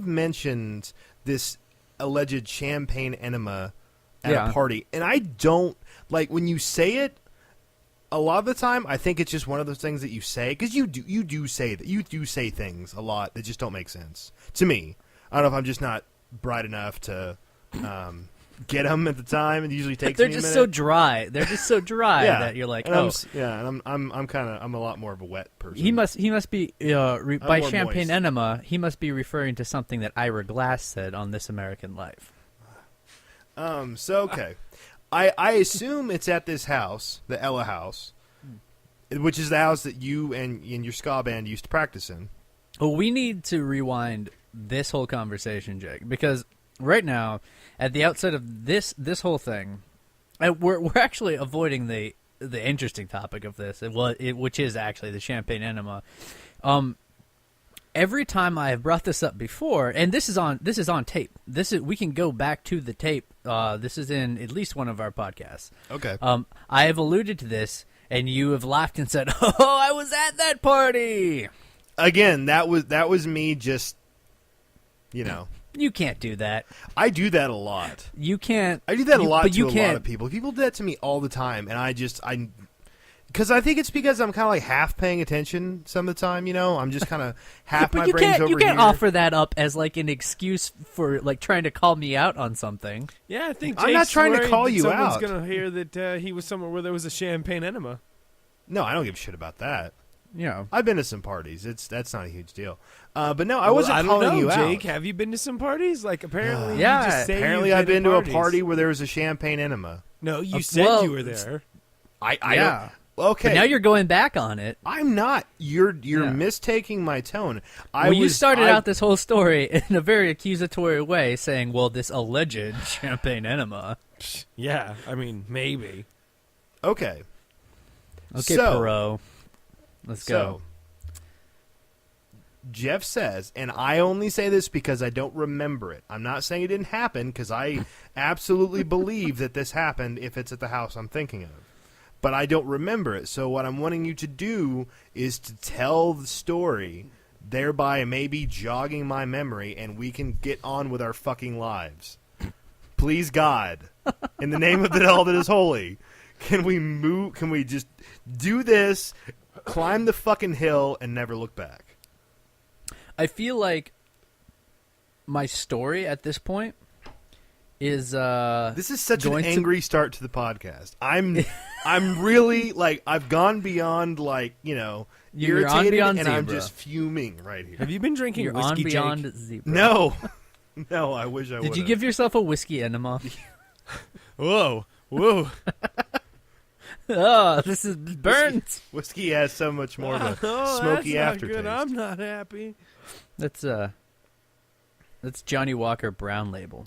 you've mentioned this alleged champagne enema at a party, and I don't like when you say it. A lot of the time, I think it's just one of those things that you say because you do say things a lot that just don't make sense to me. I don't know if I'm just not bright enough to get them at the time. It usually takes. They're me a just minute. so dry. They're just so dry that you're like, and oh, I'm a lot more of a wet person. He must be by champagne moist. enema. He must be referring to something that Ira Glass said on This American Life. So okay. I assume it's at this house, the Ella house, which is the house that you and your ska band used to practice in. Well, we need to rewind this whole conversation, Jake, because right now, at the outset of this whole thing, we're actually avoiding the interesting topic of this, which is actually the champagne enema. Every time I have brought this up before, and this is on tape. We can go back to the tape. This is in at least one of our podcasts. Okay. I have alluded to this, and you have laughed and said, "Oh, I was at that party." Again, that was me. Just you can't do that. I do that a lot. You can't. I do that a lot but to a lot of people. People do that to me all the time, and because I think it's because I'm kind of like half paying attention some of the time. I'm just kind of half my brain's over here. You can't offer that up as like an excuse for like trying to call me out on something. Yeah, I think I'm not trying to call you out. Someone's gonna hear that he was somewhere where there was a champagne enema. No, I don't give a shit about that. Yeah, I've been to some parties. That's not a huge deal. But no, I wasn't calling you out. Jake, have you been to some parties? Like apparently, yeah. You just say apparently, I've been to a party where there was a champagne enema. No, you said you were there. I yeah. don't. Okay. But now you're going back on it. I'm not. You're mistaking my tone. You started out this whole story in a very accusatory way, saying, "Well, this alleged champagne enema." Yeah, I mean, maybe. Okay. Okay, Perot. Let's go. Jeff says, and I only say this because I don't remember it. I'm not saying it didn't happen because I absolutely believe that this happened if it's at the house I'm thinking of. But I don't remember it. So what I'm wanting you to do is to tell the story, thereby maybe jogging my memory, and we can get on with our fucking lives. Please, God, in the name of all that is holy, can we just do this, climb the fucking hill, and never look back? I feel like my story at this point is this is such an angry start to the podcast. I'm really like I've gone beyond You're irritated on beyond and zebra. I'm just fuming right here. Have you been drinking You're whiskey, on beyond Jake? zebra. No, I wish I would. Did you give yourself a whiskey enema? Whoa. Oh, this is burnt. Whiskey has so much more of a Oh, smoky that's aftertaste. not good. I'm not happy. That's Johnny Walker Brown Label.